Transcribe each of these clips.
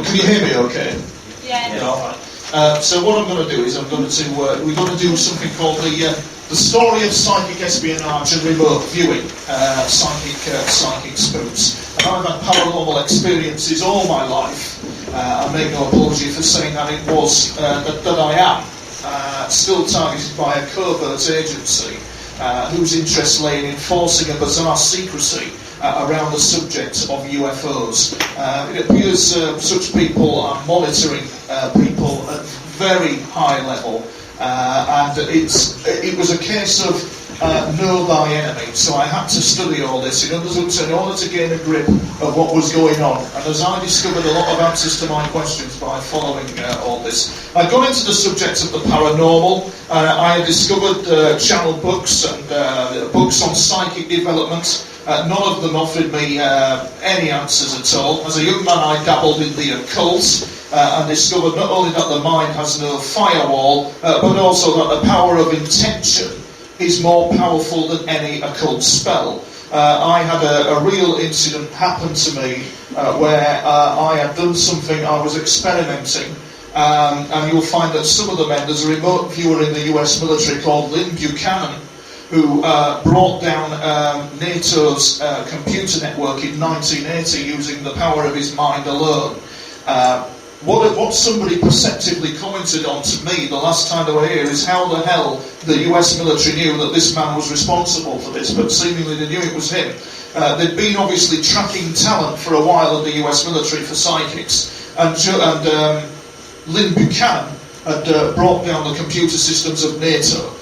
Can you hear me okay? Yeah. So what I'm going to do is we're going to do something called the story of psychic espionage and remote viewing, psychic spooks. And I've had paranormal experiences all my life. I make no apology for saying that it was that I am still targeted by a covert agency whose interests lay in enforcing a bizarre secrecy around the subject of UFOs. It appears such people are monitoring people at very high level, and it was a case of know thy enemy. So I had to study all this in order to gain a grip of what was going on. And as I discovered a lot of answers to my questions by following all this, I got into the subject of the paranormal. I discovered channel books and books on psychic development. None of them offered me any answers at all. As a young man, I dabbled in the occult and discovered not only that the mind has no firewall, but also that the power of intention is more powerful than any occult spell. I had a real incident happen to me where I had done something. I was experimenting, and you'll find that some of the men, there's a remote viewer in the US military called Lynn Buchanan, who brought down NATO's computer network in 1980 using the power of his mind alone. What somebody perceptively commented on to me the last time they were here is how the hell the US military knew that this man was responsible for this, but seemingly they knew it was him. They'd been obviously tracking talent for a while in the US military for psychics, and Lynn Buchanan had brought down the computer systems of NATO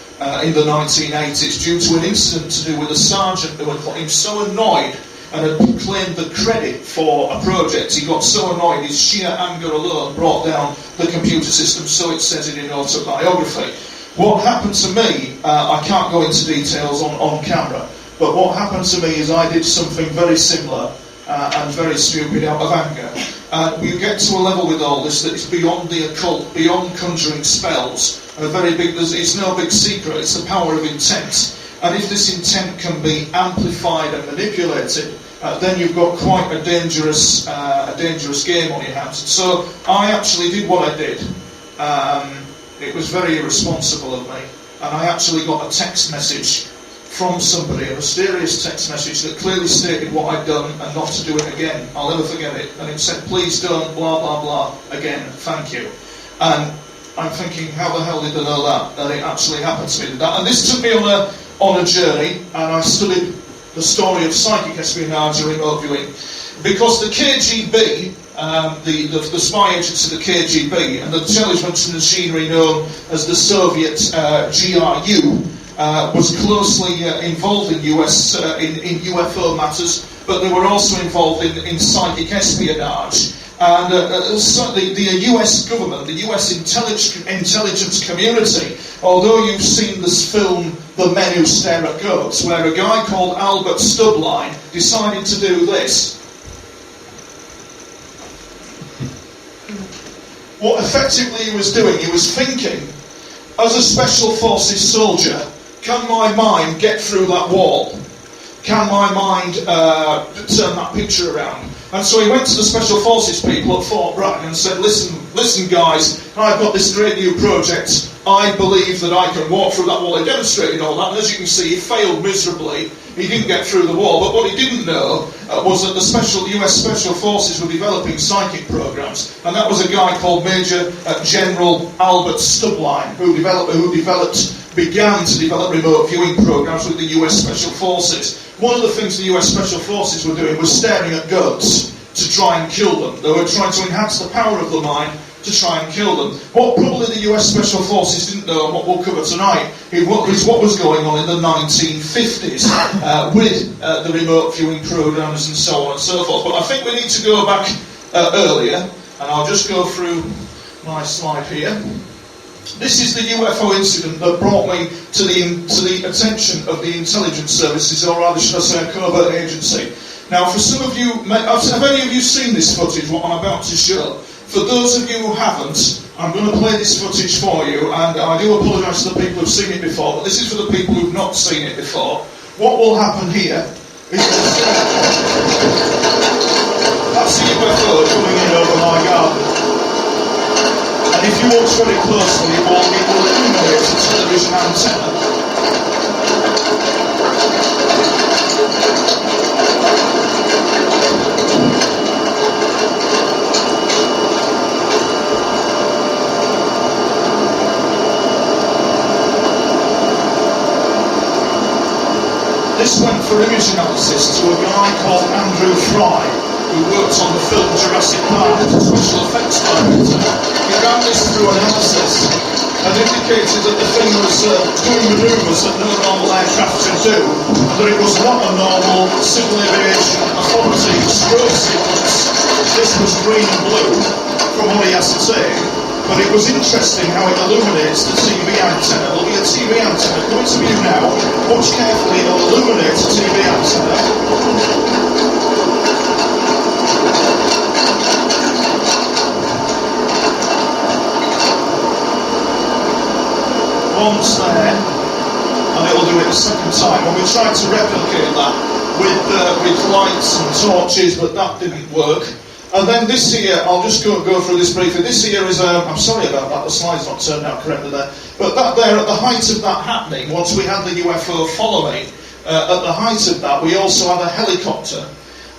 in the 1980s due to an incident to do with a sergeant who had got him so annoyed and had claimed the credit for a project. He got so annoyed, his sheer anger alone brought down the computer system, so it says in an autobiography. What happened to me, I can't go into details on camera, but what happened to me is I did something very similar and very stupid out of anger. You get to a level with all this that is beyond the occult, beyond conjuring spells. It's no big secret, it's the power of intent. And if this intent can be amplified and manipulated, then you've got quite a dangerous game on your hands. So I actually did what I did. It was very irresponsible of me. And I actually got a text message from somebody, a mysterious text message that clearly stated what I'd done and not to do it again. I'll never forget it. And it said, please don't, blah, blah, blah, again, thank you. And I'm thinking, how the hell did I know that it actually happened to me? And this took me on a journey, and I studied the story of psychic espionage and remote viewing, because the KGB, the spy agents of the KGB, and the intelligence machinery known as the Soviet GRU, was closely involved in in UFO matters, but they were also involved in psychic espionage. And so the US government, the US intelligence community, although you've seen this film, The Men Who Stare at Goats, where a guy called Albert Stubline decided to do this. What effectively he was doing, he was thinking, as a special forces soldier, can my mind get through that wall? Can my mind turn that picture around? And so he went to the Special Forces people at Fort Bragg and said, listen, listen guys, I've got this great new project, I believe that I can walk through that wall. He demonstrated all that, and as you can see, he failed miserably. He didn't get through the wall, but what he didn't know was that the US Special Forces were developing psychic programs, and that was a guy called Major General Albert Stubline, who began to develop remote viewing programs with the US Special Forces. One of the things the US Special Forces were doing was staring at guns to try and kill them. They were trying to enhance the power of the mind to try and kill them. What probably the US Special Forces didn't know, and what we'll cover tonight, is what was going on in the 1950s with the remote viewing programs and so on and so forth. But I think we need to go back earlier, and I'll just go through my slide here. This is the UFO incident that brought me to the attention of the intelligence services, or rather should I say a covert agency. Now for some of you, have any of you seen this footage, what I'm about to show? For those of you who haven't, I'm going to play this footage for you, and I do apologise to the people who've seen it before, but this is for the people who've not seen it before. What will happen here is that's the UFO coming in over my garden. And if you watch very closely, it will illuminate the television antenna. This went for image analysis to a guy called Andrew Fry, who worked on the film Jurassic Park as a special effects director. He ran this through analysis and indicated that the thing was doing manoeuvres that no normal aircraft could do, and that it was not a normal civil aviation authority strobe sequence. This was green and blue, from what he ascertained. But it was interesting how it illuminates the TV antenna. There'll be a TV antenna coming to view now. Watch carefully, it'll illuminate the TV antenna. Once there, and it'll do it a second time. And we tried to replicate that with lights and torches, but that didn't work. And then this here, I'll just go through this briefly. This here is, I'm sorry about that, the slide's not turned out correctly there. But that there, at the height of that happening, once we had the UFO follow me, at the height of that, we also had a helicopter.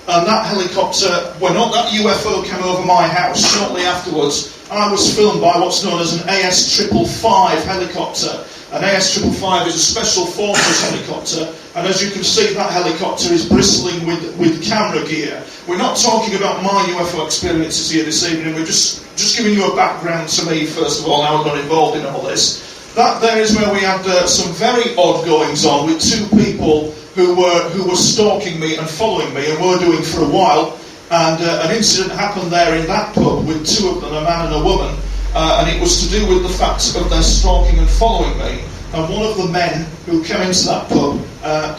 And that helicopter, when that UFO came over my house, shortly afterwards, I was filmed by what's known as an AS-555 helicopter. An AS-555 is a special forces helicopter, and as you can see, that helicopter is bristling with camera gear. We're not talking about my UFO experiences here this evening, we're just giving you a background to me, first of all, how I got involved in all this. That there is where we had some very odd goings on with two people who were stalking me and following me, and were doing for a while. And an incident happened there in that pub with two of them, a man and a woman, and it was to do with the fact of their stalking and following me. And one of the men who came into that pub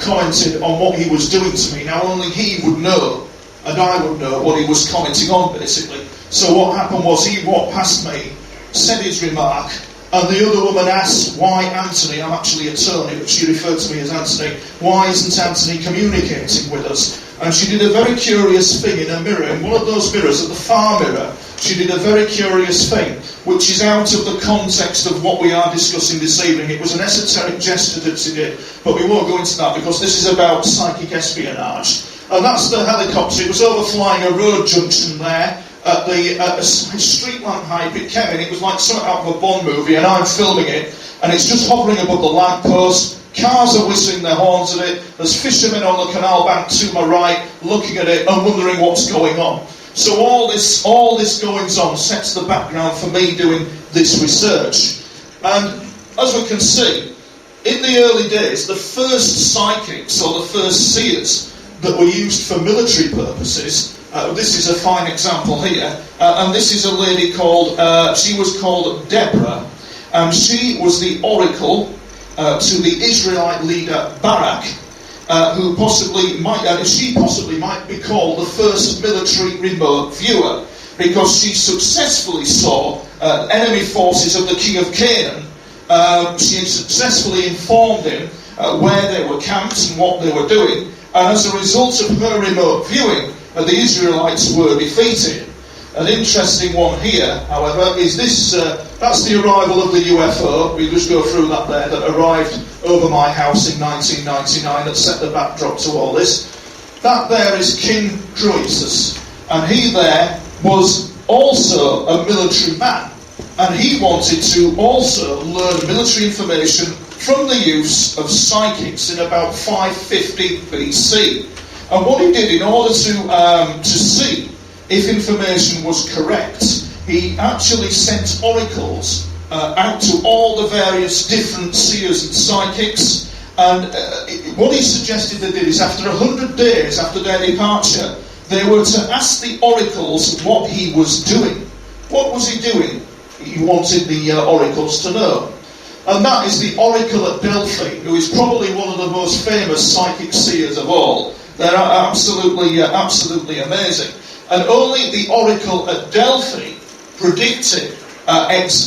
commented on what he was doing to me. Now only he would know, and I would know what he was commenting on, basically. So what happened was he walked past me, said his remark, and the other woman asked why Anthony, I'm actually a Tony, but she referred to me as Anthony, why isn't Anthony communicating with us? And she did a very curious thing in a mirror. In one of those mirrors, at the far mirror, she did a very curious thing, which is out of the context of what we are discussing this evening. It was an esoteric gesture that she did, but we won't go into that because this is about psychic espionage. And that's the helicopter. It was overflying a road junction there at the street lamp height. It came in, it was like something out of a Bond movie, and I'm filming it, and it's just hovering above the lamppost. Cars are whistling their horns at it. There's fishermen on the canal bank to my right looking at it and wondering what's going on. So all this goings on sets the background for me doing this research. And as we can see, in the early days, the first psychics or the first seers that were used for military purposes, this is a fine example here, and this is a lady called, she was called Deborah, and she was the oracle to the Israelite leader Barak, who she possibly might be called the first military remote viewer, because she successfully saw enemy forces of the king of Canaan. She successfully informed him where they were camped and what they were doing, and as a result of her remote viewing, the Israelites were defeated. An interesting one here, however, is this, that's the arrival of the UFO, we just go through that there, that arrived over my house in 1999, that set the backdrop to all this. That there is King Croesus, and he there was also a military man, and he wanted to also learn military information from the use of psychics in about 550 BC. And what he did in order to see if information was correct, he actually sent oracles out to all the various different seers and psychics, and what he suggested they did is after 100 days after their departure, they were to ask the oracles what he was doing. What was he doing? He wanted the oracles to know. And that is the oracle at Delphi, who is probably one of the most famous psychic seers of all. They're absolutely amazing. And only the oracle at Delphi predicted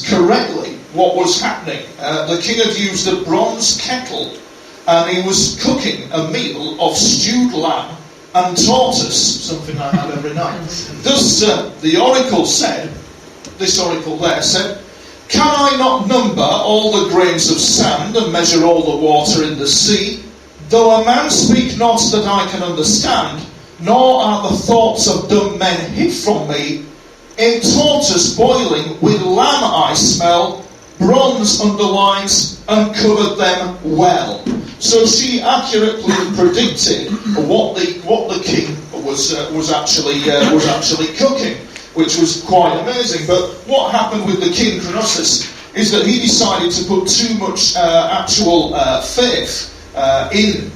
correctly what was happening. The king had used a bronze kettle, and he was cooking a meal of stewed lamb and tortoise, something I have every night. Thus, the oracle said, this oracle there said, "Can I not number all the grains of sand and measure all the water in the sea? Though a man speak not that I can understand, nor are the thoughts of dumb men hid from me. In tortoise boiling with lamb I smell, bronze underlines and covered them well." So she accurately predicted what the king was actually cooking, which was quite amazing. But what happened with the king Croesus is that he decided to put too much actual faith in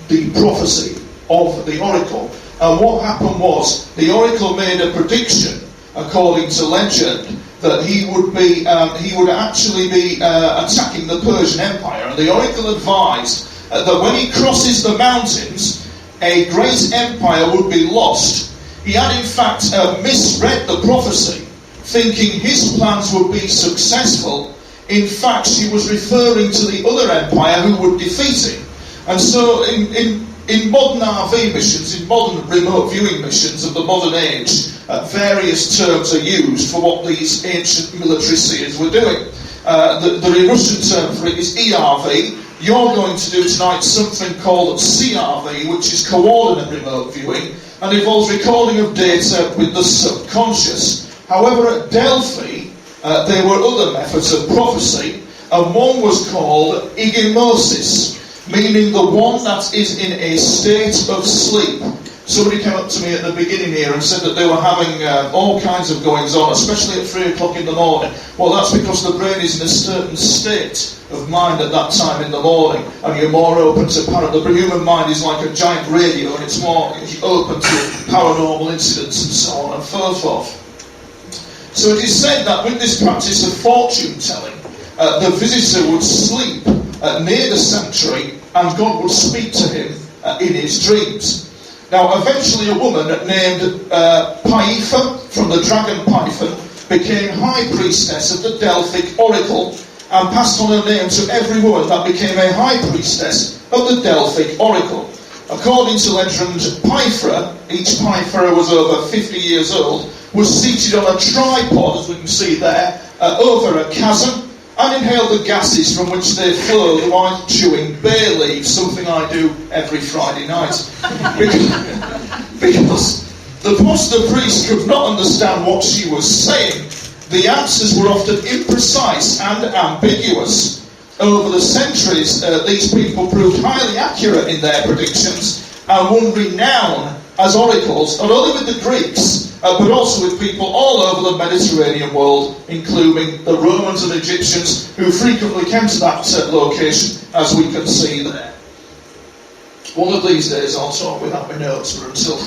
the prophecy of the oracle. And what happened was the oracle made a prediction, according to legend, that he would actually be attacking the Persian Empire. And the oracle advised that when he crosses the mountains, a great empire would be lost. He had in fact misread the prophecy, thinking his plans would be successful. In fact, she was referring to the other empire who would defeat him. And so in modern RV missions, in modern remote viewing missions of the modern age, various terms are used for what these ancient military seers were doing. The Russian term for it is ERV. You're going to do tonight something called CRV, which is coordinate remote viewing, and involves recording of data with the subconscious. However, at Delphi, there were other methods of prophecy, and one was called egemosis, meaning the one that is in a state of sleep. Somebody came up to me at the beginning here and said that they were having all kinds of goings on, especially at 3 o'clock in the morning. Well, that's because the brain is in a certain state of mind at that time in the morning, and you're more open to the human mind is like a giant radio, and it's more open to paranormal incidents and so on and so forth. So it is said that with this practice of fortune telling, the visitor would sleep near the sanctuary, and God would speak to him in his dreams. Now, eventually a woman named Python, from the dragon Python, became high priestess of the Delphic oracle, and passed on her name to every woman that became a high priestess of the Delphic oracle. According to legend, Pythra, each Pythra was over 50 years old, was seated on a tripod, as we can see there, over a chasm, and inhaled the gases from which they flowed while chewing bay leaves, something I do every Friday night. Because the priest could not understand what she was saying. The answers were often imprecise and ambiguous. Over the centuries, these people proved highly accurate in their predictions and won renown as oracles, not only with the Greeks, but also with people all over the Mediterranean world, including the Romans and Egyptians, who frequently came to that location, as we can see there. One of these days I'll talk without my notes for until...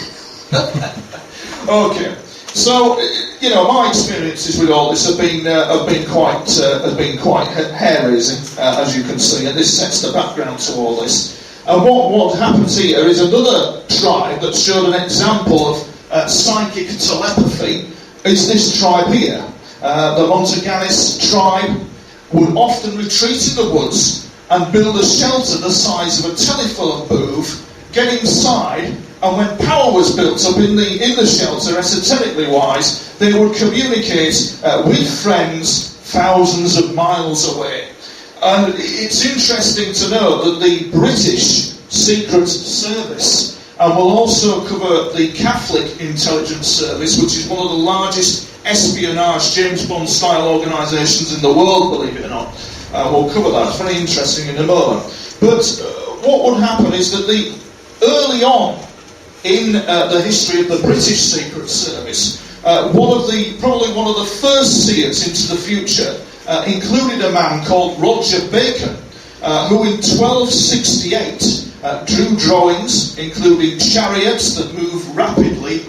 Okay, so my experiences with all this have been quite hair-raising, as you can see, and this sets the background to all this. And what happens here is another tribe that showed an example of psychic telepathy is this tribe here. The Montaganés tribe would often retreat in the woods and build a shelter the size of a telephone booth, get inside And when power was built up in the shelter, esoterically wise, they would communicate with friends thousands of miles away. And it's interesting to know that the British Secret Service, and we'll also cover the Catholic Intelligence Service, which is one of the largest espionage James Bond style organisations in the world, believe it or not. We'll cover that. It's very interesting in a moment. But what would happen is that early on in the history of the British Secret Service, probably one of the first seers into the future included a man called Roger Bacon, who in 1268 drew drawings including chariots that move rapidly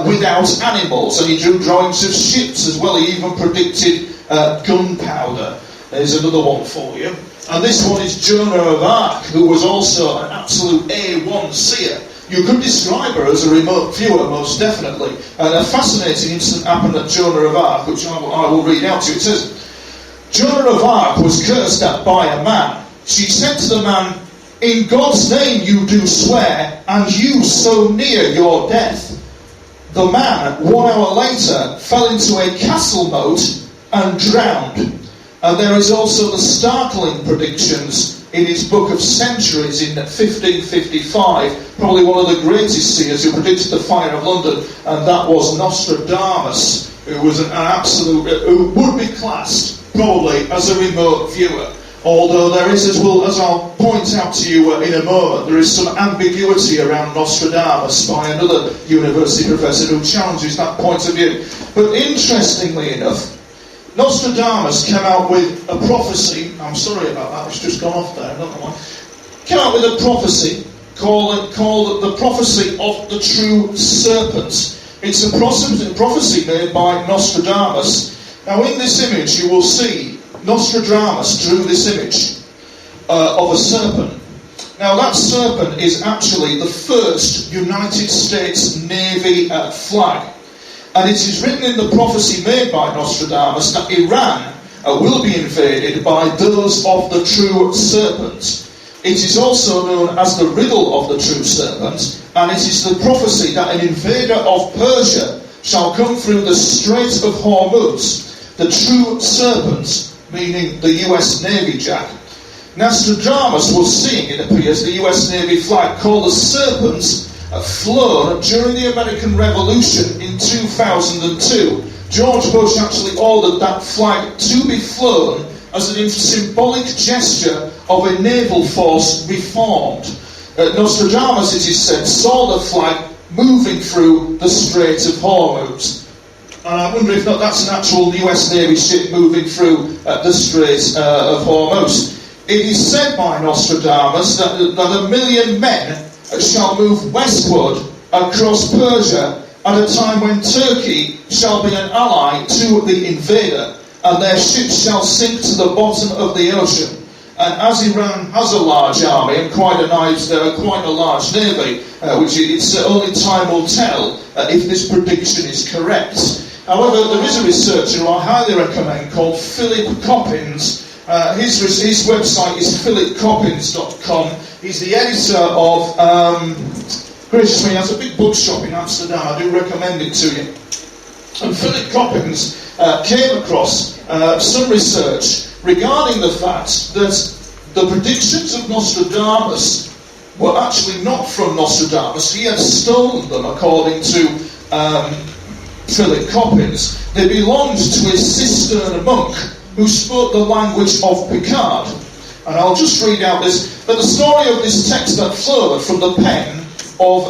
without animals, and he drew drawings of ships as well. He even predicted gunpowder. There's another one for you. And this one is Joan of Arc, who was also an absolute A1 seer. You could describe her as a remote viewer, most definitely. And a fascinating incident happened at Joan of Arc, which I will read out to you. It says, Joan of Arc was cursed at by a man. She said to the man, "In God's name you do swear, and you so near your death." The man, 1 hour later, fell into a castle moat and drowned. And there is also the startling predictions in his Book of Centuries in 1555, probably one of the greatest seers who predicted the fire of London, and that was Nostradamus, who was an absolute, who would be classed probably as a remote viewer. Although there is, as I'll point out to you in a moment, there is some ambiguity around Nostradamus by another university professor who challenges that point of view. But interestingly enough, Nostradamus came out with a prophecy. I'm sorry about that, it's just gone off there, I don't know why. Came out with a prophecy called the prophecy of the true serpent. It's a prophecy made by Nostradamus. Now in this image you will see Nostradamus drew this image of a serpent. Now that serpent is actually the first United States Navy flag. And it is written in the prophecy made by Nostradamus that Iran will be invaded by those of the true serpent. It is also known as the riddle of the true serpent, and it is the prophecy that an invader of Persia shall come through the Strait of Hormuz, the true serpent, meaning the US Navy Jack. Nostradamus was seeing, it appears, the US Navy flag called the serpent flown during the American Revolution in 2002. George Bush actually ordered that flag to be flown as a symbolic gesture of a naval force reformed. Nostradamus, it is said, saw the flag moving through the Strait of Hormuz. And I wonder if that's an actual US Navy ship moving through the Strait of Hormuz. It is said by Nostradamus that 1 million men shall move westward across Persia at a time when Turkey shall be an ally to the invader, and their ships shall sink to the bottom of the ocean. And as Iran has a large army and quite a large navy, which it's only time will tell if this prediction is correct. However, there is a researcher who I highly recommend called Philip Coppins. His website is philipcoppins.com. He's the editor of, gracious me, he has a big bookshop in Amsterdam. I do recommend it to you. And Philip Coppins came across some research regarding the fact that the predictions of Nostradamus were actually not from Nostradamus. He had stolen them, according to Philip Coppins. They belonged to a Cistercian monk who spoke the language of Picard. And I'll just read out this, that the story of this text that flowed from the pen of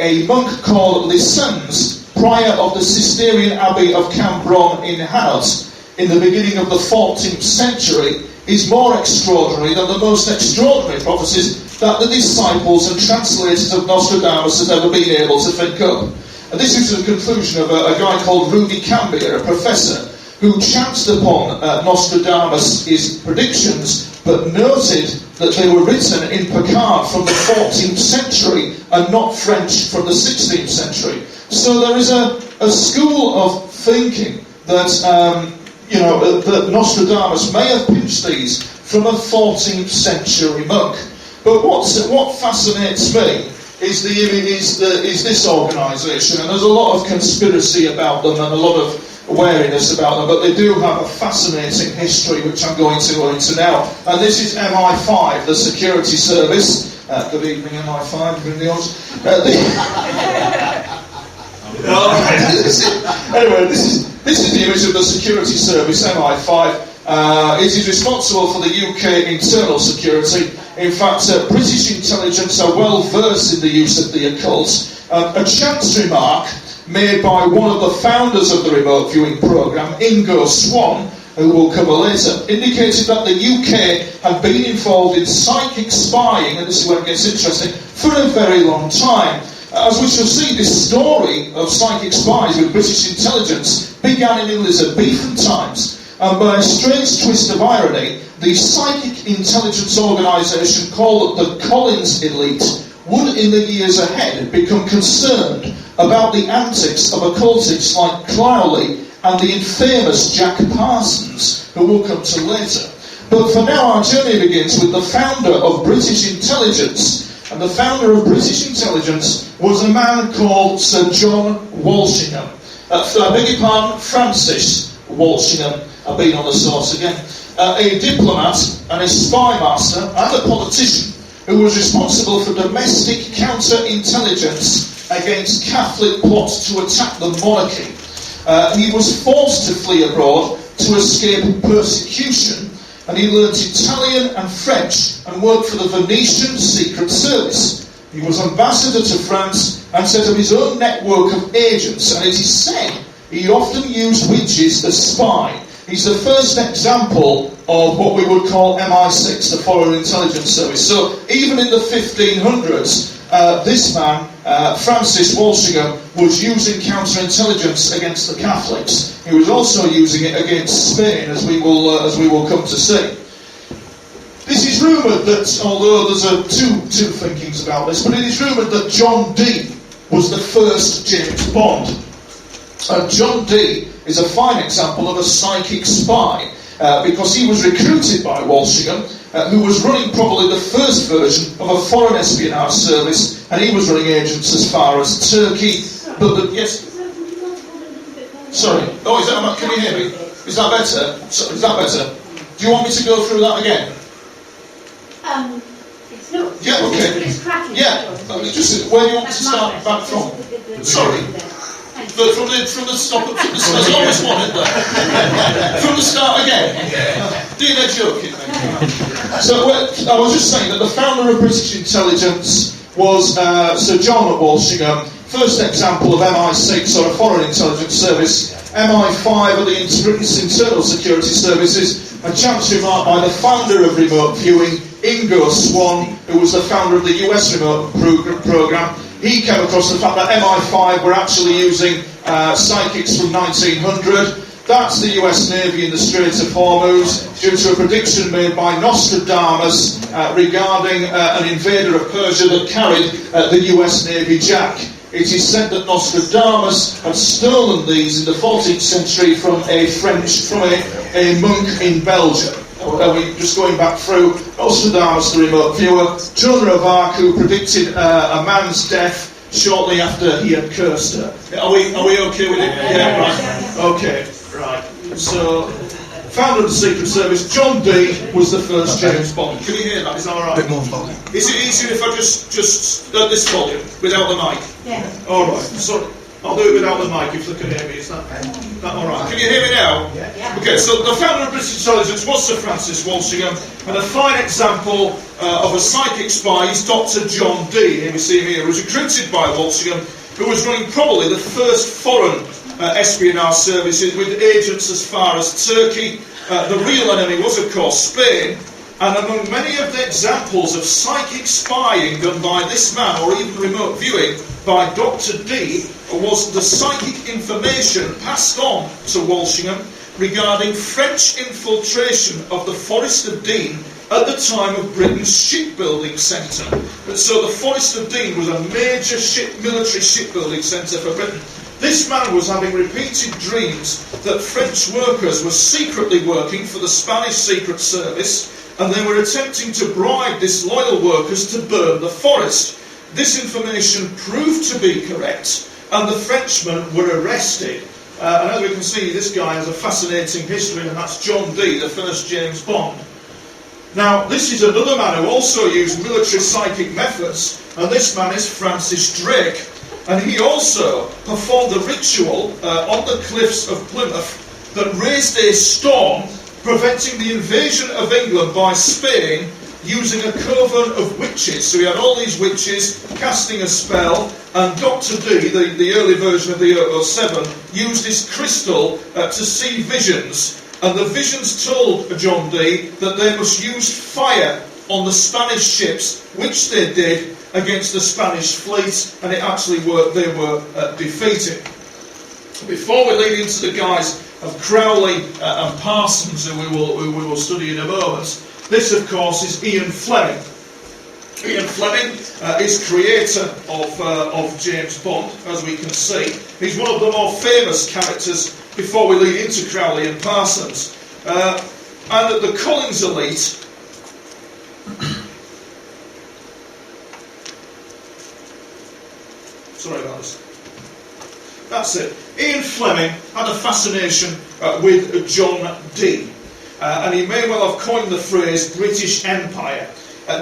a monk called Lycens, prior of the Cistercian Abbey of Cambron in Hainaut, in the beginning of the 14th century, is more extraordinary than the most extraordinary prophecies that the disciples and translators of Nostradamus have ever been able to think up. And this is the conclusion of a guy called Rudy Cambier, a professor, who chanced upon Nostradamus' predictions, but noted that they were written in Picard from the 14th century and not French from the 16th century. So there is a school of thinking that that Nostradamus may have pinched these from a 14th century monk. But what fascinates me is this organisation, and there's a lot of conspiracy about them and a lot of wariness about them, but they do have a fascinating history which I'm going to go into now. And this is MI5, the security service. Good evening, MI5. Anyway, this is the image of the security service, MI5. It is responsible for the UK internal security. In fact, British intelligence are well versed in the use of the occult. A chance remark made by one of the founders of the remote viewing programme, Ingo Swann, who we'll cover later, indicated that the UK had been involved in psychic spying, and this is where it gets interesting, for a very long time. As we shall see, this story of psychic spies with British intelligence began in Elizabethan times, and by a strange twist of irony, the psychic intelligence organisation called the Collins Elite would in the years ahead become concerned about the antics of occultists like Crowley and the infamous Jack Parsons, who we'll come to later. But for now, our journey begins with the founder of British intelligence. And the founder of British intelligence was a man called Sir John Walsingham. I beg your pardon, Francis Walsingham. I've been on the source again. A diplomat and a spy master and a politician who was responsible for domestic counter-intelligence against Catholic plots to attack the monarchy. He was forced to flee abroad to escape persecution, and he learnt Italian and French and worked for the Venetian Secret Service. He was ambassador to France and set up his own network of agents, and it is said he often used witches as spy. He's the first example of what we would call MI6, the Foreign Intelligence Service. So even in the 1500s, this man, Francis Walsingham, was using counterintelligence against the Catholics. He was also using it against Spain, as we will come to see. This is rumoured that, although there's two thinkings about this, but it is rumoured that John Dee was the first James Bond. John Dee is a fine example of a psychic spy, because he was recruited by Walsingham, who was running probably the first version of a foreign espionage service, and he was running agents as far as Turkey. Yes. Sorry. Oh, is that? Can you hear me? Is that better? Is that better? Do you want me to go through that again? It's not. Yeah. Okay. It's cracking. Yeah. Just where do you want me to start back from? Sorry. From the stop, there's always one, isn't there? From the start again. They're joking. So I was just saying that the founder of British intelligence was Sir John Walsingham. First example of MI6, or a foreign intelligence service. MI5 are the British internal security services. A chance remark by the founder of remote viewing, Ingo Swann, who was the founder of the US remote programme. He came across the fact that MI5 were actually using psychics from 1900. That's the US Navy in the Strait of Hormuz, due to a prediction made by Nostradamus regarding an invader of Persia that carried the US Navy Jack. It is said that Nostradamus had stolen these in the 14th century from a monk in Belgium. Are we just going back through? Nostradamus, the remote viewer, Joan of Arc, who predicted a man's death shortly after he had cursed her. Are we okay with it? Yeah, right. Okay, right. So, founder of the Secret Service, John Dee was the first James Bond. Can you hear that? Is that all right? A bit more volume. Is it easier if I just at this volume without the mic? Yeah. All right. So I'll do it without the mic if they can hear me. Is that all right? Can you hear me now? Yeah. Okay. So the founder of British intelligence was Sir Francis Walsingham, and a fine example of a psychic spy is Dr. John Dee. Here we see him here, who was recruited by Walsingham, who was running probably the first foreign espionage services with agents as far as Turkey. The real enemy was, of course, Spain. And among many of the examples of psychic spying done by this man, or even remote viewing by Dr. Dee, was the psychic information passed on to Walsingham regarding French infiltration of the Forest of Dean at the time of Britain's shipbuilding centre. So the Forest of Dean was a major military shipbuilding centre for Britain. This man was having repeated dreams that French workers were secretly working for the Spanish Secret Service, and they were attempting to bribe disloyal workers to burn the forest. this information proved to be correct, and the Frenchmen were arrested. And as we can see, this guy has a fascinating history, and that's John Dee, the first James Bond. Now, this is another man who also used military psychic methods, and this man is Francis Drake. And he also performed a ritual on the cliffs of Plymouth that raised a storm, preventing the invasion of England by Spain using a coven of witches. So he had all these witches casting a spell, and Dr. Dee, the early version of the 007, used his crystal to see visions. And the visions told John Dee that they must use fire on the Spanish ships, which they did against the Spanish fleet, and it actually worked. They were defeated. Before we lead into the guys of Crowley and Parsons, who we will study in a moment, this, of course, is Ian Fleming. Ian Fleming is creator of James Bond, as we can see. He's one of the more famous characters before we lead into Crowley and Parsons. And at the Collins elite, sorry about this. That's it. Ian Fleming had a fascination with John Dee. And he may well have coined the phrase British Empire.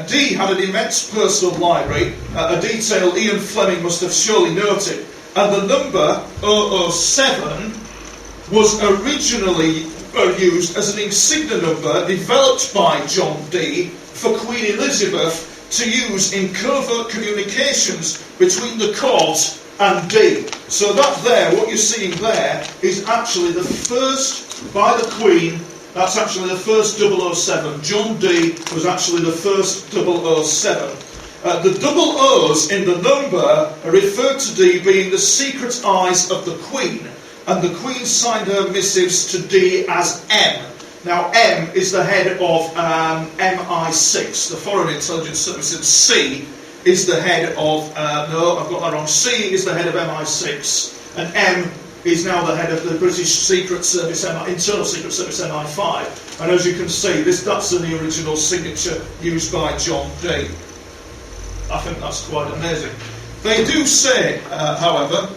Dee had an immense personal library, a detail Ian Fleming must have surely noted. And the number 007 was originally used as an insignia number developed by John Dee for Queen Elizabeth to use in covert communications between the court and Dee. So that there, what you're seeing there, is actually the first, by the Queen, that's actually the first 007. John Dee was actually the first 007. The double O's in the number are referred to Dee being the secret eyes of the Queen, and the Queen signed her missives to Dee as M. Now M is the head of MI6, the Foreign Intelligence Service, and C is the head of, no, I've got that wrong, C is the head of MI6, and M is now the head of the British Secret Service, Internal Secret Service, MI5. And as you can see, that's the original signature used by John Dee. I think that's quite amazing. They do say, however,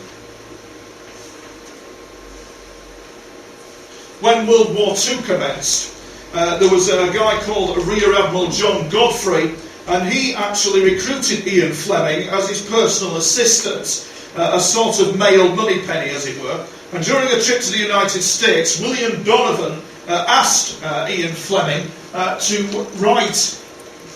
when World War II commenced, there was a guy called Rear Admiral John Godfrey, and he actually recruited Ian Fleming as his personal assistant. A sort of male moneypenny, as it were. And during a trip to the United States, William Donovan asked Ian Fleming to write.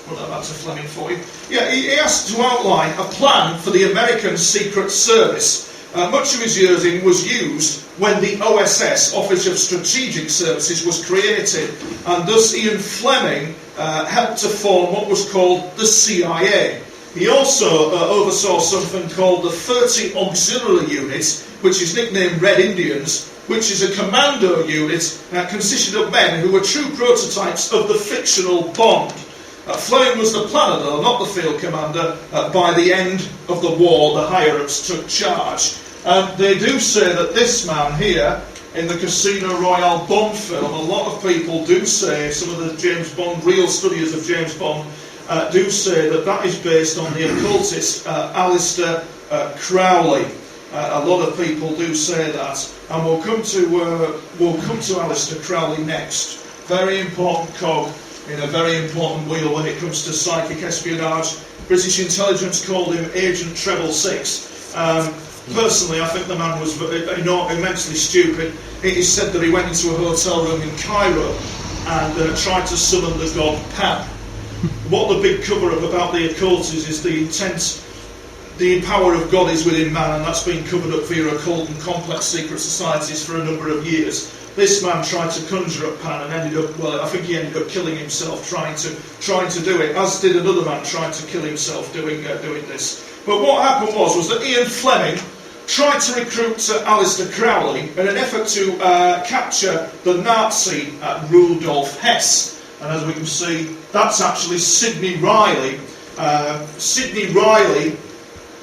Well, that's a Fleming for you. Yeah, he asked to outline a plan for the American Secret Service. Much of his using was used when the OSS, Office of Strategic Services, was created, and thus Ian Fleming helped to form what was called the CIA. He also oversaw something called the 30 Auxiliary Unit, which is nicknamed Red Indians, which is a commando unit consisted of men who were true prototypes of the fictional Bond. Fleming was the planner, though, not the field commander. By the end of the war, the higher-ups took charge. They do say that this man here, in the Casino Royale Bond film, a lot of people do say, some of the James Bond, real studiers of James Bond, do say that that is based on the occultist Aleister Crowley. A lot of people do say that, and we'll come to Aleister Crowley next. Very important cog in a very important wheel when it comes to psychic espionage. British intelligence called him Agent Treble Six. Personally, I think the man was immensely stupid. It is said that he went into a hotel room in Cairo and tried to summon the god Pan. What the big cover-up about the occult is the intent, the power of God is within man, and that's been covered up via occult and complex secret societies for a number of years. This man tried to conjure up Pan and ended up, well, I think he ended up killing himself trying to do it, as did another man trying to kill himself doing this. But what happened was that Ian Fleming tried to recruit Aleister Crowley in an effort to capture the Nazi Rudolf Hess. And as we can see, that's actually Sidney Riley.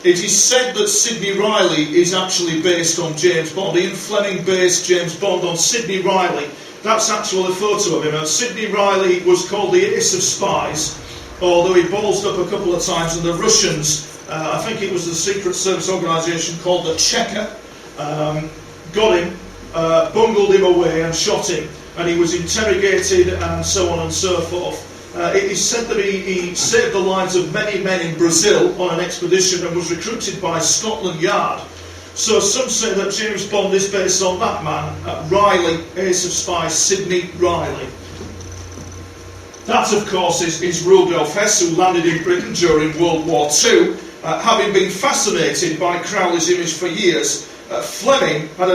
It is said that Sidney Riley is actually based on James Bond. Ian Fleming based James Bond on Sidney Riley. That's actually a photo of him. And Sidney Riley was called the Ace of Spies, although he ballsed up a couple of times, and the Russians I think it was the Secret Service organisation called the Checker, got him, bungled him away and shot him, and he was interrogated and so on and so forth. It is said that he saved the lives of many men in Brazil on an expedition and was recruited by Scotland Yard. So some say that James Bond is based on that man, Riley, Ace of Spies, Sidney Riley. That, of course, is Rudolf Hess, who landed in Britain during World War II. Having been fascinated by Crowley's image for years, Fleming had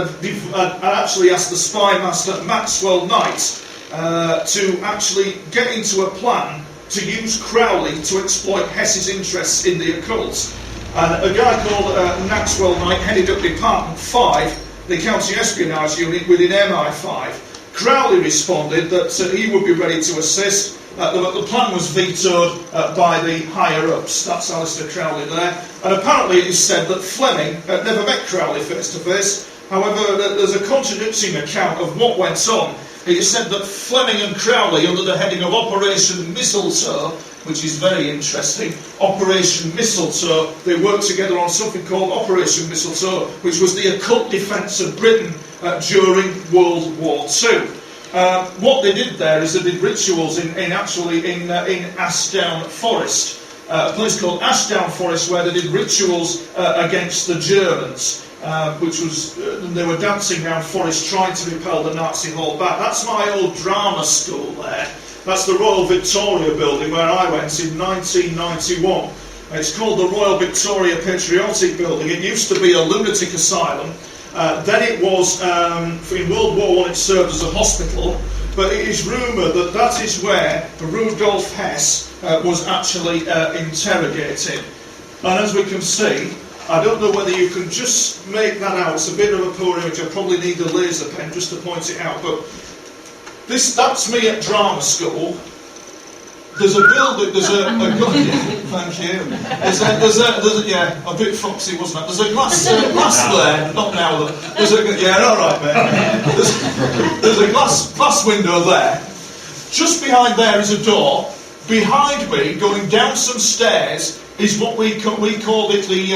actually asked the spy master Maxwell Knight to actually get into a plan to use Crowley to exploit Hess's interests in the occult. And a guy called Maxwell Knight headed up Department 5, the County Espionage Unit within MI5. Crowley responded that he would be ready to assist, but the plan was vetoed by the higher-ups. That's Aleister Crowley there. And apparently it is said that Fleming had never met Crowley face-to-face. However, there's a contradicting account of what went on. It is said that Fleming and Crowley, under the heading of Operation Mistletoe, which is very interesting, Operation Mistletoe, they worked together on something called Operation Mistletoe, which was the occult defence of Britain during World War II. What they did there is they did rituals in Ashdown Forest, a place called Ashdown Forest, where they did rituals against the Germans. Which was, they were dancing around Forest trying to repel the Nazi hold back. That's my old drama school there. That's the Royal Victoria building where I went in 1991. It's called the Royal Victoria Patriotic Building. It used to be a lunatic asylum. Then it was, in World War I it served as a hospital, but it is rumoured that that is where Rudolf Hess was actually interrogated. And as we can see, I don't know whether you can just make that out. It's a bit of a poor image. I probably need a laser pen just to point it out. But that's me at drama school. There's a building. There's a thank you. There's a yeah, a bit foxy, wasn't it? There's a glass there. Not now. There's all right, mate. There's a glass window there. Just behind there is a door. Behind me, going down some stairs, is what we called it the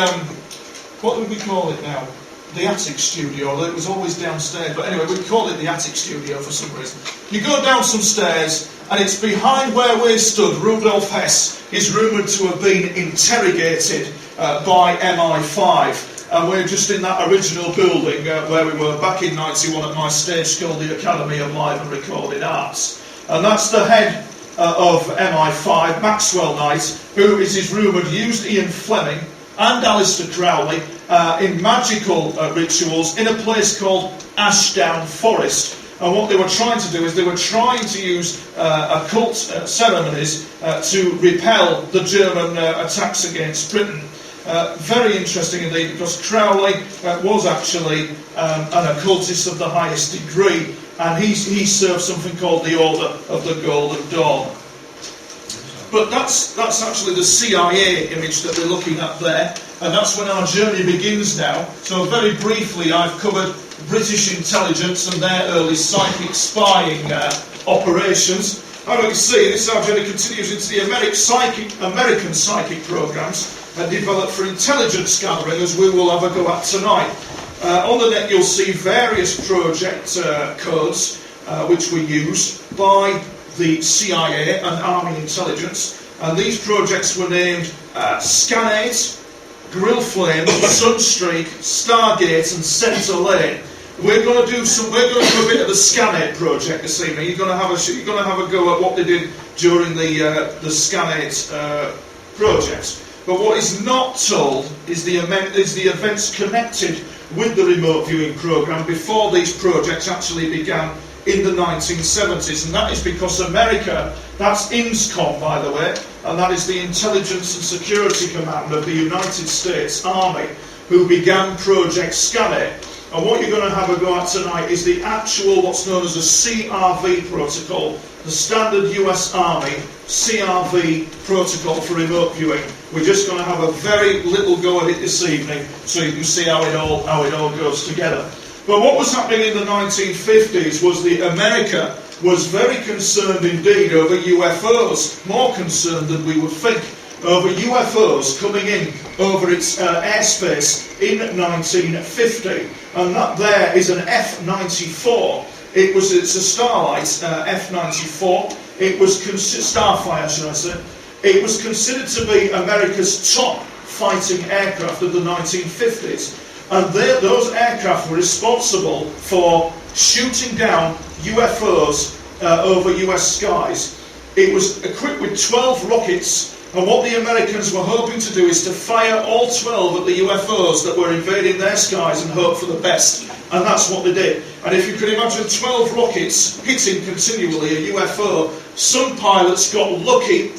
what would we call it now? The attic studio. It was always downstairs, but anyway, we call it the attic studio for some reason. You go down some stairs, and it's behind where we stood. Rudolf Hess is rumoured to have been interrogated by MI5. And we're just in that original building where we were back in 91 at my stage school, the Academy of Live and Recorded Arts. And that's the head of MI5, Maxwell Knight, who is rumoured used Ian Fleming and Aleister Crowley in magical rituals in a place called Ashdown Forest. And what they were trying to do is they were trying to use occult ceremonies to repel the German attacks against Britain. Very interesting indeed, because Crowley was actually an occultist of the highest degree, and he served something called the Order of the Golden Dawn. But that's actually the CIA image that we're looking at there, and that's when our journey begins now. So very briefly, I've covered British intelligence and their early psychic spying operations. As you can see, this our journey continues into the American psychic programs developed for intelligence gathering, as we will have a go at tonight. On the net, you'll see various project codes which were used by the CIA and Army intelligence, and these projects were named Scanate, Grill Flame, Sunstreak, Stargate, and Centre Lane. We're going to do a bit of the Scanate project this evening. You're going to have a go at what they did during the Scanate project. But what is not told is the events connected with the remote viewing program before these projects actually began in the 1970s, and that is because America, that's INSCOM by the way, and that is the Intelligence and Security Command of the United States Army, who began Project Scanate. And what you're going to have a go at tonight is the actual, what's known as a CRV protocol, the standard US Army CRV protocol for remote viewing. We're just going to have a very little go at it this evening, so you can see how it all goes together. But what was happening in the 1950s was America was very concerned indeed over UFOs, more concerned than we would think. over UFOs coming in over its airspace in 1950, and that there is an F-94. It's a Starlight F-94. It was Starfire, should I say. It was considered to be America's top fighting aircraft of the 1950s, and those aircraft were responsible for shooting down UFOs over US skies. It was equipped with 12 rockets, and what the Americans were hoping to do is to fire all 12 at the UFOs that were invading their skies and hope for the best. And that's what they did. And if you can imagine 12 rockets hitting continually a UFO, some pilots got lucky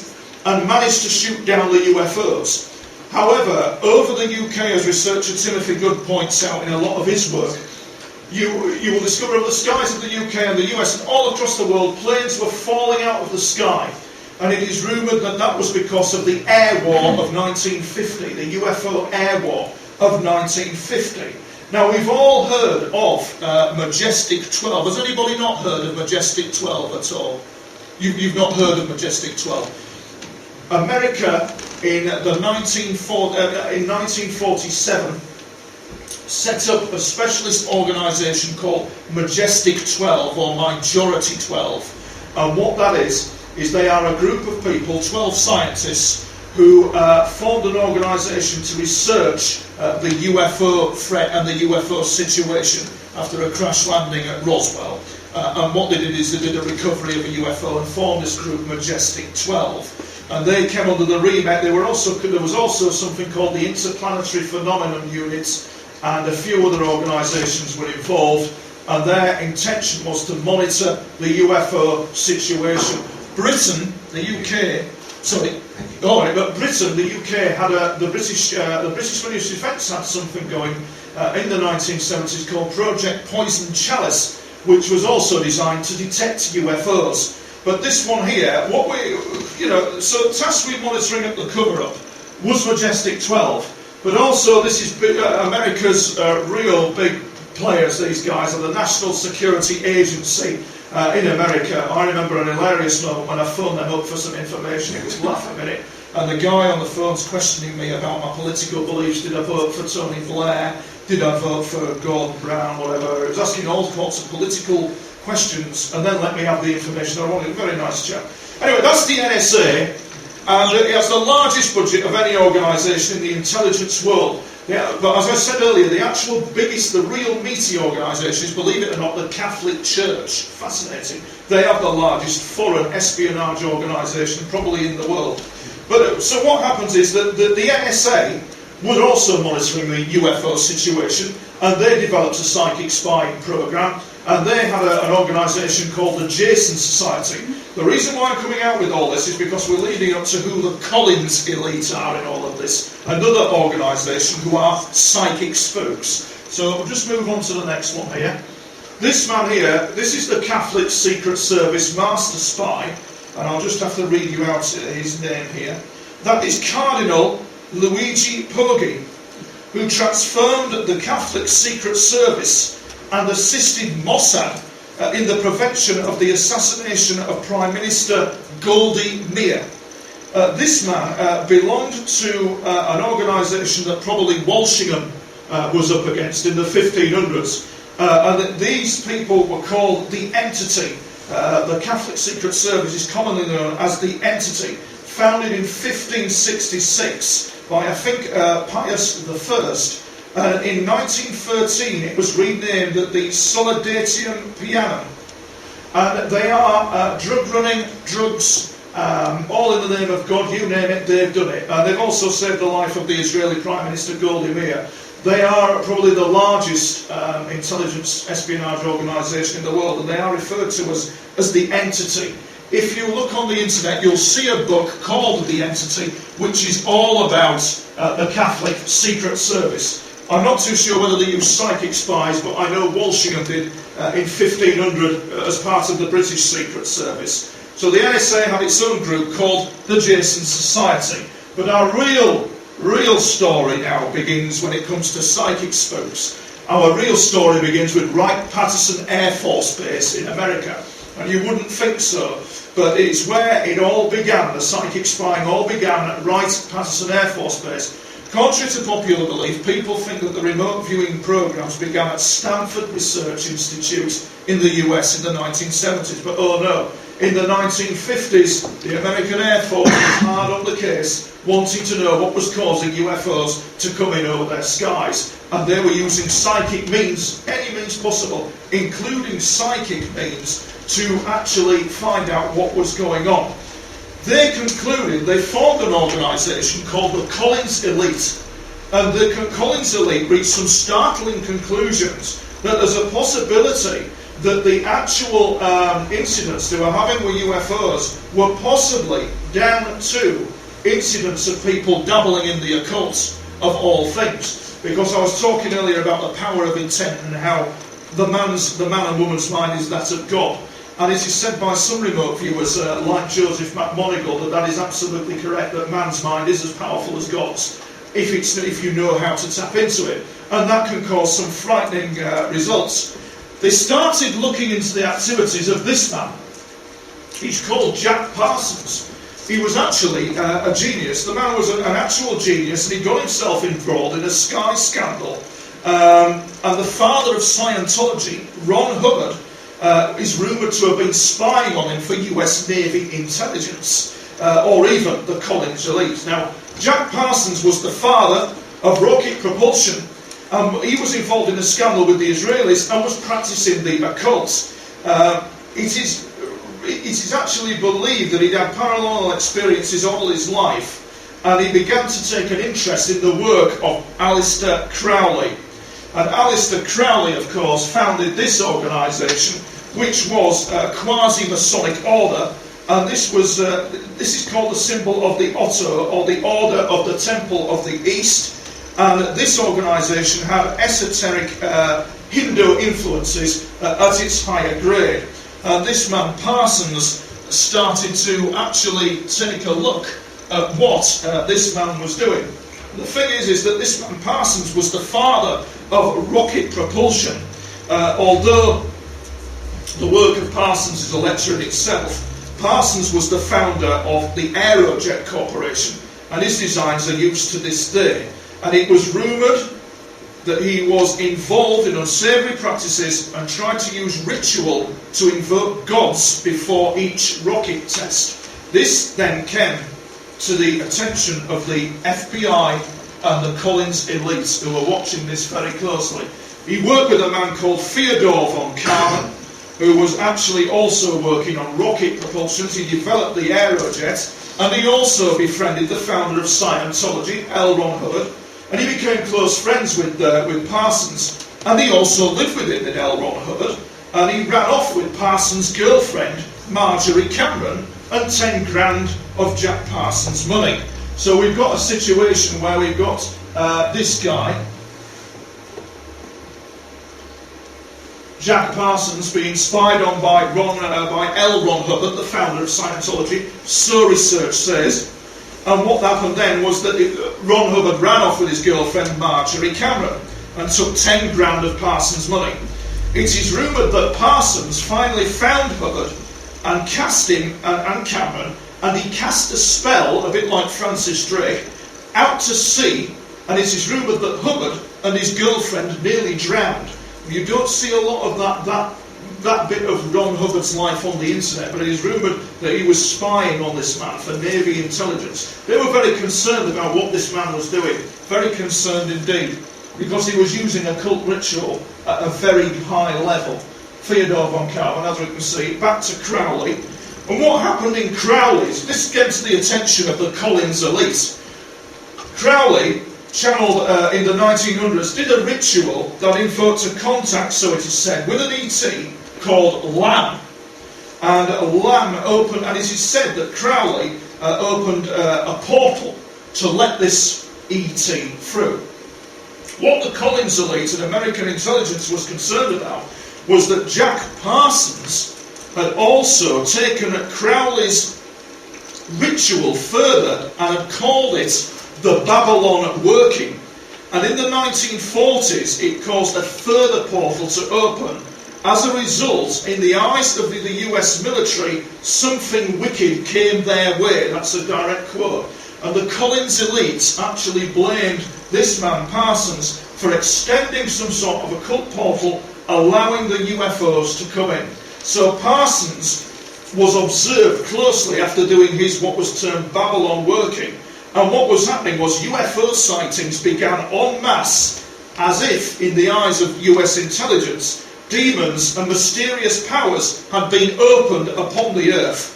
and managed to shoot down the UFOs. However, over the UK, as researcher Timothy Good points out in a lot of his work, you will discover over the skies of the UK and the US and all across the world, planes were falling out of the sky. And it is rumoured that that was because of the air war of 1950, the UFO air war of 1950. Now, we've all heard of Majestic 12. Has anybody not heard of Majestic 12 at all? You've not heard of Majestic 12. America in 1947 set up a specialist organisation called Majestic 12 or Majority 12. And what that is they are a group of people, 12 scientists, who formed an organisation to research the UFO threat and the UFO situation after a crash landing at Roswell. And what they did is they did a recovery of a UFO and formed this group, Majestic 12. And they came under the remit. There was also something called the Interplanetary Phenomenon Units, and a few other organisations were involved, and their intention was to monitor the UFO situation. Britain, the UK, but Britain, the UK had the British Ministry of Defence had something going in the 1970s called Project Poison Chalice, which was also designed to detect UFOs. But this one here, so tasked with monitoring up the cover-up was Majestic 12, but also this is America's real big players. These guys are the National Security Agency in America. I remember an hilarious moment when I phoned them up for some information. It was laugh a minute, and the guy on the phone's questioning me about my political beliefs. Did I vote for Tony Blair? Did I vote for Gordon Brown? Whatever. It was asking all sorts of political questions, and then let me have the information. I wanted a very nice chap. Anyway, that's the NSA, and it has the largest budget of any organisation in the intelligence world. Yeah, but as I said earlier, the actual biggest, the real meaty organisation is, believe it or not, the Catholic Church. Fascinating. They have the largest foreign espionage organisation probably in the world. But so what happens is that the NSA were also monitoring the UFO situation, and they developed a psychic spying program, and they had an organisation called the Jason Society. The reason why I'm coming out with all this is because we're leading up to who the Collins elite are in all of this, another organisation who are psychic spooks. So we'll just move on to the next one here. This man here, this is the Catholic Secret Service Master Spy, and I'll just have to read you out his name here. That is Cardinal Luigi Poggi, who transformed the Catholic Secret Service and assisted Mossad in the prevention of the assassination of Prime Minister Goldie Meir. This man belonged to an organisation that probably Walsingham was up against in the 1500s. And these people were called the Entity. The Catholic Secret Service is commonly known as the Entity, founded in 1566 by, I think, Pius I. In 1913 it was renamed the Solidarium Pianum. And they are drug running, drugs, all in the name of God, you name it, they've done it. And they've also saved the life of the Israeli Prime Minister Goldie Meir. They are probably the largest intelligence espionage organisation in the world, and they are referred to as the Entity. If you look on the internet, you'll see a book called The Entity, which is all about the Catholic Secret Service. I'm not too sure whether they use psychic spies, but I know Walsingham did in 1500 as part of the British Secret Service. So the NSA had its own group called the Jason Society. But our real story now begins when it comes to psychic spooks. Our real story begins with Wright-Patterson Air Force Base in America. And you wouldn't think so, but it's where it all began. The psychic spying all began right at Patterson Air Force Base. Contrary to popular belief, people think that the remote viewing programs began at Stanford Research Institute in the US in the 1970s. But oh no, in the 1950s, the American Air Force was hard on the case, wanting to know what was causing UFOs to come in over their skies. And they were using psychic means, any means possible, including psychic means, to actually find out what was going on. They concluded, they formed an organisation called the Collins Elite, and the Collins Elite reached some startling conclusions that there's a possibility that the actual incidents they were having with UFOs were possibly down to incidents of people dabbling in the occult, of all things. Because I was talking earlier about the power of intent and how the man and woman's mind is that of God. And it is said by some remote viewers, like Joseph McMonigal, that is absolutely correct, that man's mind is as powerful as God's, if you know how to tap into it. And that can cause some frightening results. They started looking into the activities of this man. He's called Jack Parsons. He was actually a genius. The man was an actual genius, and he got himself involved in a sky scandal. And the father of Scientology, Ron Hubbard, is rumoured to have been spying on him for US Navy intelligence, or even the Collins Elite. Now, Jack Parsons was the father of rocket propulsion. He was involved in a scandal with the Israelis and was practising the occult. It is actually believed that he'd had parallel experiences all his life, and he began to take an interest in the work of Aleister Crowley. And Aleister Crowley, of course, founded this organisation, which was a quasi-Masonic order, and this is called the symbol of the Otto, or the Order of the Temple of the East. And this organisation had esoteric Hindu influences at its higher grade. And this man Parsons started to actually take a look at what this man was doing. The thing is that this man Parsons was the father of rocket propulsion. Although the work of Parsons is a lecture in itself, Parsons was the founder of the Aerojet Corporation, and his designs are used to this day. And it was rumoured that he was involved in unsavoury practices and tried to use ritual to invoke gods before each rocket test. This then came to the attention of the FBI and the Collins Elite, who were watching this very closely. He worked with a man called Fyodor von Karman, who was actually also working on rocket propulsions. He developed the Aerojet, and he also befriended the founder of Scientology, L. Ron Hubbard, and he became close friends with Parsons, and he also lived with him in L. Ron Hubbard, and he ran off with Parsons' girlfriend, Marjorie Cameron, and 10 grand of Jack Parsons' money. So we've got a situation where we've got this guy, Jack Parsons, being spied on by L. Ron Hubbard, the founder of Scientology, so research says. And what happened then was that Ron Hubbard ran off with his girlfriend Marjorie Cameron and took 10 grand of Parsons' money. It is rumoured that Parsons finally found Hubbard and cast him and Cameron, and he cast a spell, a bit like Francis Drake, out to sea, and it is rumoured that Hubbard and his girlfriend nearly drowned. You don't see a lot of that bit of Ron Hubbard's life on the internet, but it is rumoured that he was spying on this man for Navy intelligence. They were very concerned about what this man was doing, very concerned indeed, because he was using occult ritual at a very high level. Fyodor von Karman, as we can see, back to Crowley. And what happened in Crowley's, this gets the attention of the Collins Elite. Crowley, channeled in the 1900s, did a ritual that invoked a contact, so it is said, with an ET called Lamb. And Lamb opened, and it is said that Crowley opened a portal to let this ET through. What the Collins Elite and American intelligence was concerned about was that Jack Parsons had also taken Crowley's ritual further and had called it the Babylon working. And in the 1940s, it caused a further portal to open, As a result, in the eyes of the US military, something wicked came their way. That's a direct quote. And the Collins elite actually blamed this man, Parsons, for extending some sort of occult portal, allowing the UFOs to come in. So Parsons was observed closely after doing his what was termed Babylon working. And what was happening was UFO sightings began en masse, as if, in the eyes of US intelligence, demons and mysterious powers had been opened upon the earth.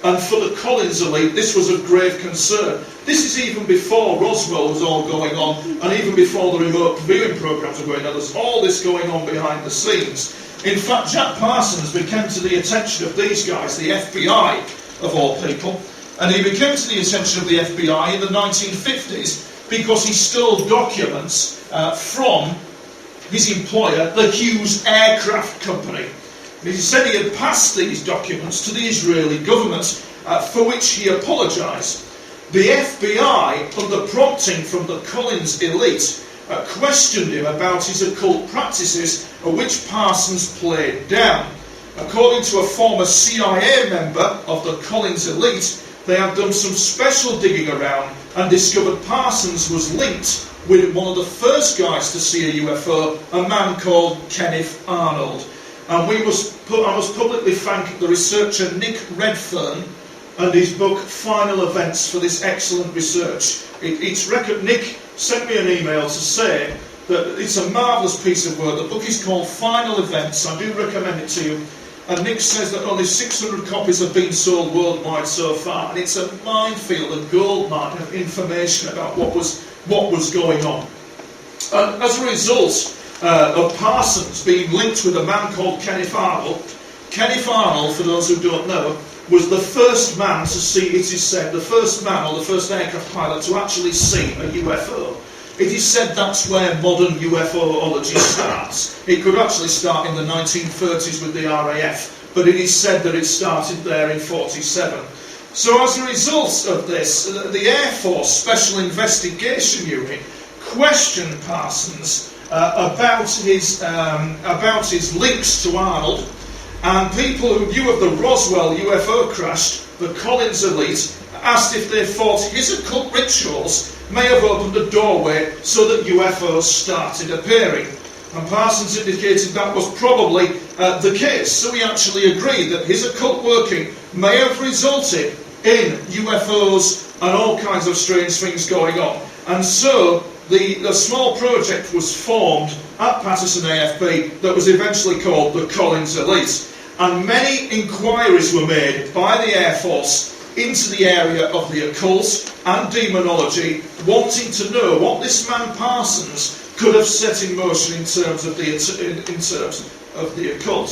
And for the Collins elite, this was of grave concern. This is even before Roswell was all going on, and even before the remote viewing programs were going on. There's all this going on behind the scenes. In fact, Jack Parsons became to the attention of these guys, the FBI of all people, and he became to the attention of the FBI in the 1950s because he stole documents from his employer, the Hughes Aircraft Company. He said he had passed these documents to the Israeli government, for which he apologised. The FBI, under prompting from the Collins elite, questioned him about his occult practices, which Parsons played down. According to a former CIA member of the Collins elite, they had done some special digging around and discovered Parsons was linked with one of the first guys to see a UFO, a man called Kenneth Arnold. And I must publicly thank the researcher Nick Redfern and his book Final Events for this excellent research. Nick sent me an email to say that it's a marvellous piece of work. The book is called Final Events. I do recommend it to you. And Nick says that only 600 copies have been sold worldwide so far. And it's a minefield, a goldmine of information about what was going on. And as a result of Parsons being linked with a man called Kenneth Arnold, for those who don't know, was the first man to see, it is said, the first man or the first aircraft pilot to actually see a UFO. It is said that's where modern UFOlogy starts. It could actually start in the 1930s with the RAF, but it is said that it started there in 1947. So as a result of this, the Air Force Special Investigation Unit questioned Parsons about his links to Arnold, and people who knew of the Roswell UFO crash, the Collins elite, asked if they thought his occult rituals may have opened a doorway so that UFOs started appearing. And Parsons indicated that was probably the case. So he actually agreed that his occult working may have resulted in UFOs and all kinds of strange things going on. And so the small project was formed at Patterson AFB that was eventually called the Collins Elite. And many inquiries were made by the Air Force into the area of the occult and demonology, wanting to know what this man Parsons could have set in motion in terms of the occult.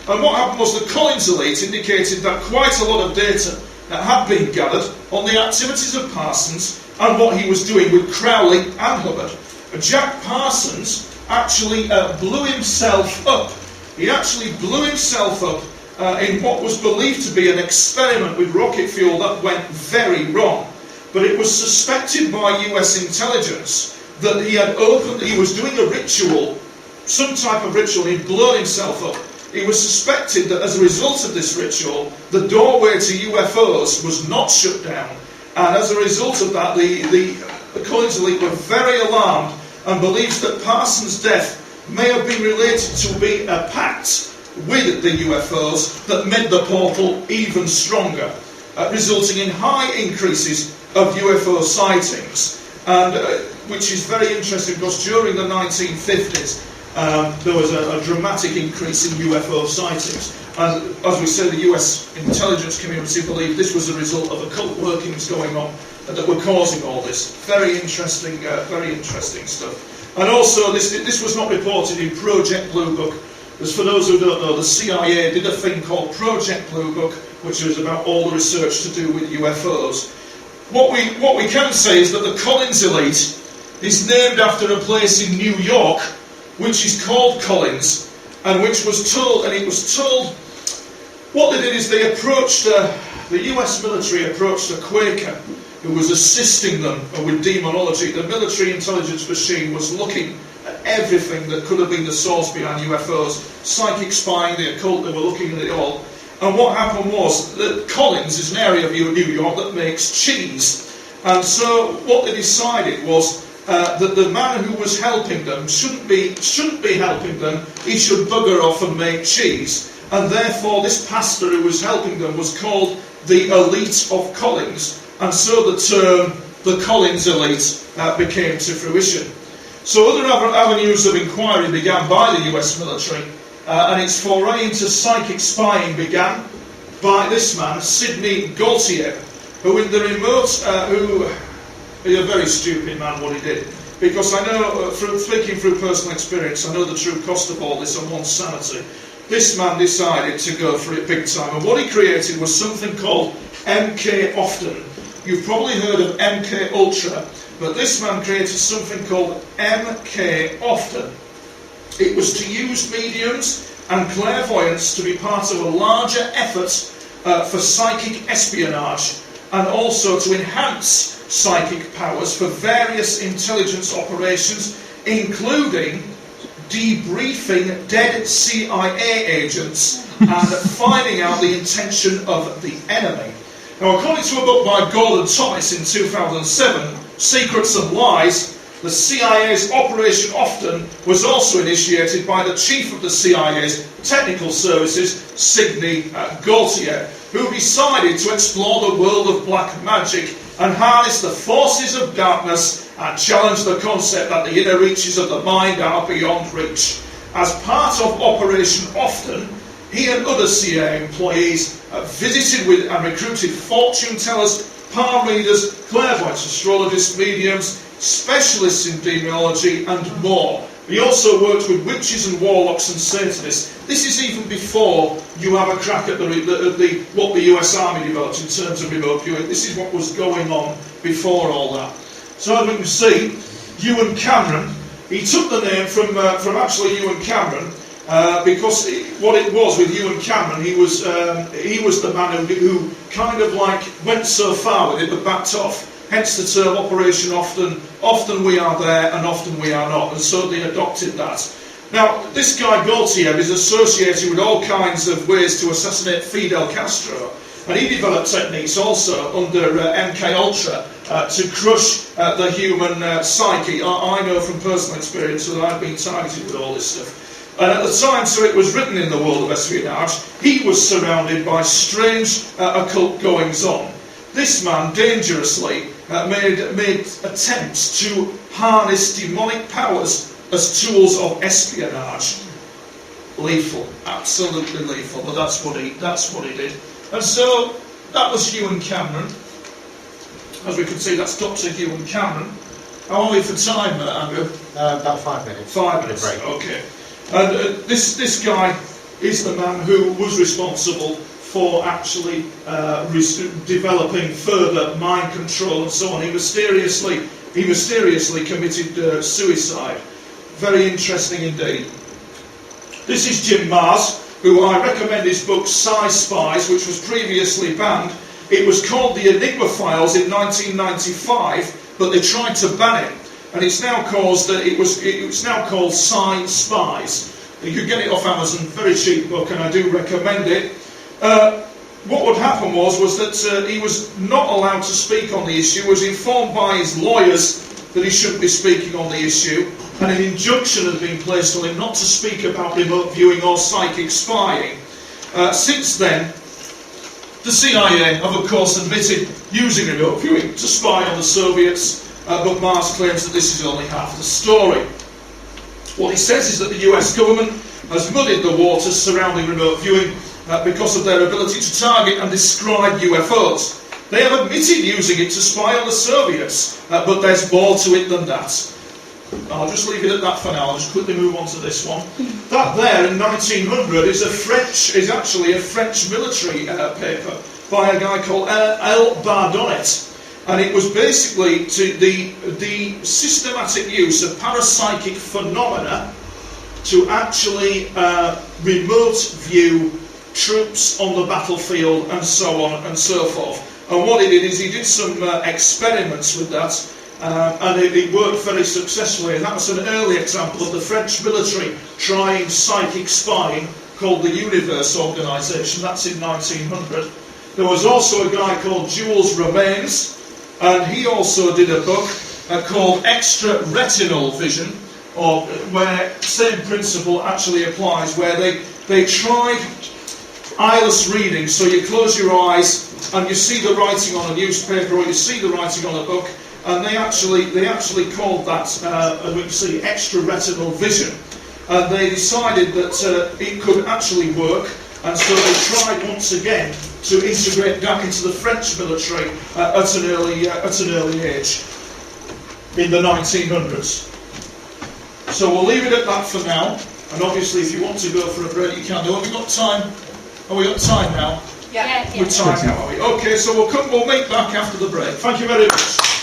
And what happened was the Collins elite indicated that quite a lot of data had been gathered on the activities of Parsons and what he was doing with Crowley and Hubbard. Jack Parsons actually blew himself up. He actually blew himself up in what was believed to be an experiment with rocket fuel that went very wrong. But it was suspected by US intelligence that he was doing a ritual, some type of ritual, he'd blown himself up. It was suspected that as a result of this ritual, the doorway to UFOs was not shut down. And as a result of that, the Collins elite were very alarmed and believes that Parsons' death may have been related to be a pact with the UFOs that made the portal even stronger, resulting in high increases of UFO sightings, and which is very interesting because during the 1950s there was a dramatic increase in UFO sightings, and as we say, the US intelligence community believed this was a result of occult workings going on that were causing all this. Very interesting stuff. And also, this was not reported in Project Blue Book. As for those who don't know, the CIA did a thing called Project Blue Book, which was about all the research to do with UFOs. What we can say is that the Collins elite is named after a place in New York, which is called Collins, and it was told, what they did is they approached, the US military approached a Quaker who was assisting them with demonology. The military intelligence machine was looking everything that could have been the source behind UFOs. Psychic spying, the occult, they were looking at it all. And what happened was that Collins is an area of New York that makes cheese. And so what they decided was that the man who was helping them shouldn't be helping them. He should bugger off and make cheese. And therefore this pastor who was helping them was called the elite of Collins. And so the term the Collins elite became to fruition. So other avenues of inquiry began by the US military, and its foray into psychic spying began by this man, Sidney Gaultier, who in the remote, he's a very stupid man what he did, because I know, from speaking through personal experience, I know the true cost of all this on one's sanity. This man decided to go for it big time, and what he created was something called MK Often. You've probably heard of MK Ultra, but this man created something called MK Often. It was to use mediums and clairvoyance to be part of a larger effort for psychic espionage, and also to enhance psychic powers for various intelligence operations, including debriefing dead CIA agents and finding out the intention of the enemy. Now, according to a book by Gordon Thomas in 2007, Secrets and Lies, the CIA's Operation Often was also initiated by the chief of the CIA's technical services, Sidney Gaultier, who decided to explore the world of black magic and harness the forces of darkness and challenge the concept that the inner reaches of the mind are beyond reach. As part of Operation Often, he and other CIA employees visited with and recruited fortune tellers, palm readers, clairvoyants, astrologists, mediums, specialists in demonology, and more. He also worked with witches and warlocks and Satanists. This is even before you have a crack at what the US Army developed in terms of remote viewing. This is what was going on before all that. So as we can see, Ewan Cameron, he took the name from actually Ewan Cameron, because what it was with Ewan Cameron, he was the man who kind of like went so far with it but backed off. Hence the term Operation Often. Often we are there and often we are not, and so they adopted that. Now, this guy Gaultier is associated with all kinds of ways to assassinate Fidel Castro, and he developed techniques also under MK Ultra to crush the human psyche. I know from personal experience that I've been targeted with all this stuff. And at the time, so it was written in the world of espionage, he was surrounded by strange occult goings-on. This man dangerously made attempts to harness demonic powers as tools of espionage. Lethal, absolutely lethal, but that's what he did. And so that was Ewan Cameron. As we can see, that's Dr. Ewan Cameron. How are we for time, Andrew? About 5 minutes. 5 minutes, okay. And this guy is the man who was responsible for actually developing further mind control and so on. He mysteriously committed suicide. Very interesting indeed. This is Jim Mars, who I recommend his book Spies, which was previously banned. It was called The Enigma Files in 1995, but they tried to ban it, and it's now called Spies. You can get it off Amazon, very cheap book, and I do recommend it. What would happen was that he was not allowed to speak on the issue, was informed by his lawyers that he shouldn't be speaking on the issue, and an injunction had been placed on him not to speak about remote viewing or psychic spying. Since then, the CIA have of course admitted using remote viewing to spy on the Soviets, but Mars claims that this is only half the story. What he says is that the US government has muddied the waters surrounding remote viewing because of their ability to target and describe UFOs. They have admitted using it to spy on the Soviets, but there's more to it than that. I'll just leave it at that for now. I'll just quickly move on to this one. That there in 1900 is actually a French military paper by a guy called L. Bardonnet. And it was basically to the systematic use of parapsychic phenomena to actually remote view troops on the battlefield and so on and so forth. And what he did is he did some experiments with that, and it worked very successfully, and that was an early example of the French military trying psychic spying called the Universe Organisation. That's in 1900. There was also a guy called Jules Romains, and he also did a book called Extra Retinal Vision, or where same principle actually applies, where they tried eyeless reading, so you close your eyes and you see the writing on a newspaper or you see the writing on a book, and they actually called that, we can see, extra retinal vision, and they decided that it could actually work, and so they tried once again to integrate back into the French military at an early age in the 1900s. So we'll leave it at that for now, and obviously if you want to go for a break you can do. Have we got time? Have we got time now? Yeah. We're time now, are we? Okay, so we'll meet back after the break. Thank you very much.